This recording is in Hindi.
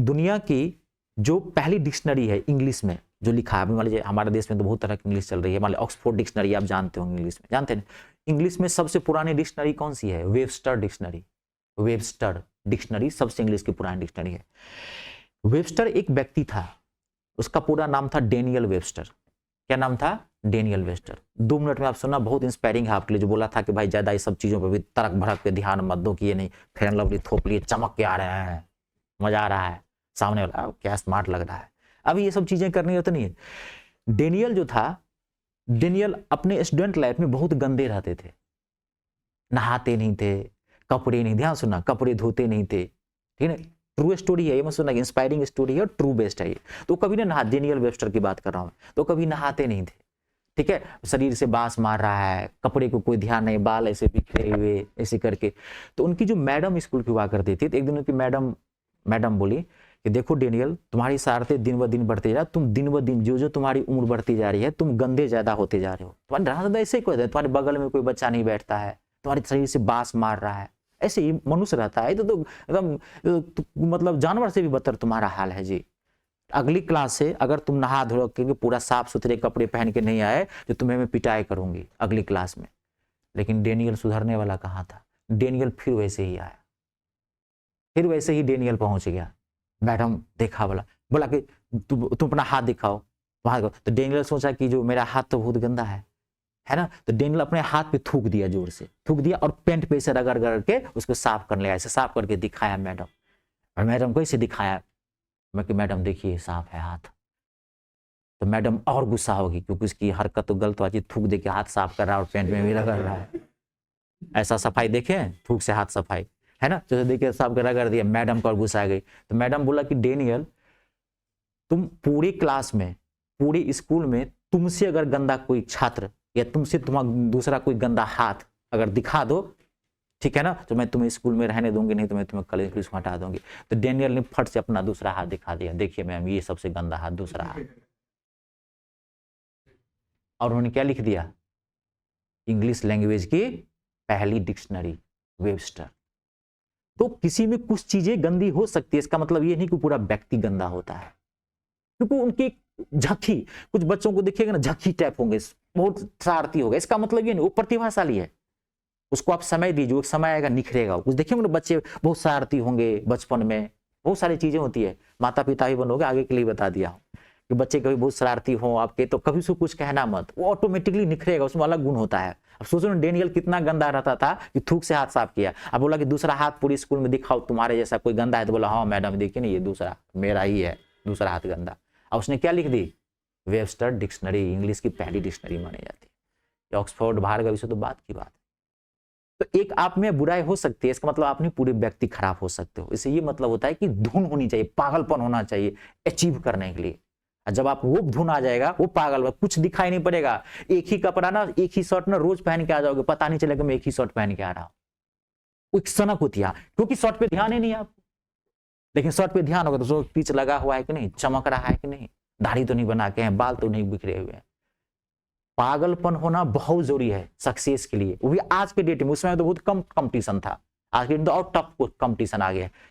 दुनिया की जो पहली डिक्शनरी है इंग्लिश में जो लिखा है, मान लीजिए हमारे देश में तो बहुत तरह की इंग्लिश चल रही है, मान लीजिए ऑक्सफोर्ड डिक्शनरी आप जानते होंगे इंग्लिश में, जानते हैं इंग्लिश में सबसे पुरानी डिक्शनरी कौन सी है? Webster dictionary. वेबस्टर डिक्शनरी सबसे इंग्लिश की पुरानी डिक्शनरी है। वेबस्टर एक व्यक्ति था, उसका पूरा नाम था डेनियल वेबस्टर। क्या नाम था? Daniel Webster. 2 मिनट में आप सुनना, बहुत इंस्पायरिंग है आपके लिए। जो बोला था कि भाई ज्यादा ये सब चीजों पर भी तड़क भड़क पे ध्यान मत दो कि ये नहीं फेयर एंड लवली थोप लिए चमक के आ रहे हैं, मजा आ रहा है, सामने वाला क्या स्मार्ट लग रहा है, अभी ये सब चीजें करनी होती नहीं है। डेनियल जो था, डेनियल अपने स्टूडेंट लाइफ में बहुत गंदे रहते थे, नहाते नहीं थे, कपड़े नहीं, ध्यान सुनना, कपड़े धोते नहीं थे, ठीक है। ट्रू स्टोरी है ये, मत सुनना, इंस्पायरिंग स्टोरी है और ट्रू बेस्ड है ये। तो कभी ना नहा, डेनियल वेबस्टर की बात कर रहा हूं, तो कभी नहाते नहीं थे, ठीक है, शरीर से बास मार रहा है, कपड़े को कोई ध्यान नहीं, बाल ऐसे बिखरे हुए ऐसे करके। तो उनकी जो मैडम स्कूल की हुआ करती थी, तो एक दिन उनकी मैडम बोली कि देखो डेनियल, तुम्हारी शरारतें दिन ब दिन बढ़ती जा, तुम दिन ब दिन जो तुम्हारी उम्र बढ़ती जा रही है, तुम गंदे ज्यादा होते जा रहे हो। तुम्हारे ज्यादा ऐसे कोई, तुम्हारे बगल में कोई बच्चा नहीं बैठता है, तुम्हारे शरीर से बास मार रहा है, ऐसे ही मनुष्य रहता है, तो एकदम मतलब जानवर से भी बदतर तुम्हारा हाल है जी। अगली क्लास से अगर तुम नहा धो के पूरा साफ सुथरे कपड़े पहन के नहीं आए तो तुम्हें मैं पिटाई करूंगी अगली क्लास में। लेकिन डेनियल सुधरने वाला कहाँ था? डेनियल फिर वैसे ही आया, फिर वैसे ही डेनियल पहुंच गया। मैडम देखा, बोला कि तुम अपना हाथ दिखाओ वहां। तो डेनियल सोचा कि जो मेरा हाथ तो बहुत गंदा है ना, तो डेनियल अपने हाथ पे थूक दिया, जोर से थूक दिया और पेंट पे से रगड़ रगड़ के उसको साफ कर लिया, ऐसे साफ करके दिखाया मैडम। और मैडम को इसे दिखाया, मैं कि मैडम देखिए साफ है हाथ। तो मैडम और गुस्सा होगी क्योंकि उसकी हरकत तो गलत बात, थूक दे के हाथ साफ कर रहा है और पेंट में भी रगड़ रहा है। ऐसा सफाई देखे, थूक से हाथ सफाई, है ना, तो देखिए साफ कर रगड़ दिया, मैडम को और गुस्सा आ गई। तो मैडम बोला कि डेनियल, तुम पूरे क्लास में, पूरे स्कूल में तुमसे अगर गंदा कोई छात्र या तुमसे तुम्हारा दूसरा कोई गंदा हाथ अगर दिखा दो, ठीक है ना, तो मैं तुम्हें स्कूल में रहने दूंगी, नहीं तो मैं तुम्हें कॉलेज से हटा दूंगी। तो डेनियल ने फट से अपना दूसरा हाथ दिखा दिया, देखिए मैम ये सबसे गंदा हाथ, दूसरा हाथ। और उन्होंने क्या लिख दिया? इंग्लिश लैंग्वेज की पहली डिक्शनरी, वेबस्टर। तो किसी में कुछ चीजें गंदी हो सकती है, इसका मतलब ये नहीं कि पूरा व्यक्ति गंदा होता है, क्योंकि उनकी झक्की, कुछ बच्चों को देखिएगा ना झक्की टाइप होंगे, बहुत शरारती होगा, इसका मतलब ये नहीं वो प्रतिभाशाली है, उसको आप समय दीजिए, एक समय आएगा निखरेगा। कुछ देखिए बच्चे बहुत शरारती होंगे बचपन में, बहुत सारी चीजें होती है, माता पिता ही बनोगे, आगे के लिए बता दिया हूं कि बच्चे कभी बहुत शरारती हो आपके, तो कभी उसको कुछ कहना मत, वो ऑटोमेटिकली निखरेगा, उसमें अलग गुण होता है। अब सोचो ना डेनियल कितना गंदा रहता था कि थूक से हाथ साफ किया, अब बोला कि दूसरा हाथ पूरी स्कूल में दिखाओ तुम्हारे जैसा कोई गंदा है, तो बोला हाँ मैडम देखिए ना ये दूसरा मेरा ही है, दूसरा हाथ गंदा। और उसने क्या लिख दी? वेबस्टर डिक्शनरी, इंग्लिश की पहली डिक्शनरी मानी जाती है। ऑक्सफोर्ड बाहर गई, तो बात की बात है। तो एक आप में बुराई हो सकती है, इसका मतलब आप नहीं पूरे व्यक्ति खराब हो सकते हो। इससे ये मतलब होता है कि धुन होनी चाहिए, पागलपन होना चाहिए अचीव करने के लिए। जब आप वो धुन आ जाएगा, वो पागल, कुछ दिखाई नहीं पड़ेगा, एक ही कपड़ा ना, एक ही शर्ट ना रोज पहन के आ जाओगे, पता नहीं चलेगा मैं एक ही शर्ट पहन के आ रहा हूं। एक सनक होती है, क्योंकि शर्ट पे ध्यान ही नहीं है आपको। लेकिन शर्ट पे ध्यान होगा तो पिच लगा हुआ है कि नहीं, चमक रहा है कि नहीं, दाढ़ी तो नहीं बना के हैं, बाल तो नहीं बिखरे हुए हैं। पागलपन होना बहुत जरूरी है सक्सेस के लिए, वो भी आज के डेट में। उसमें तो बहुत कम कंपटीशन था, आज के डेट में तो और टफ कंपटीशन आ गया है।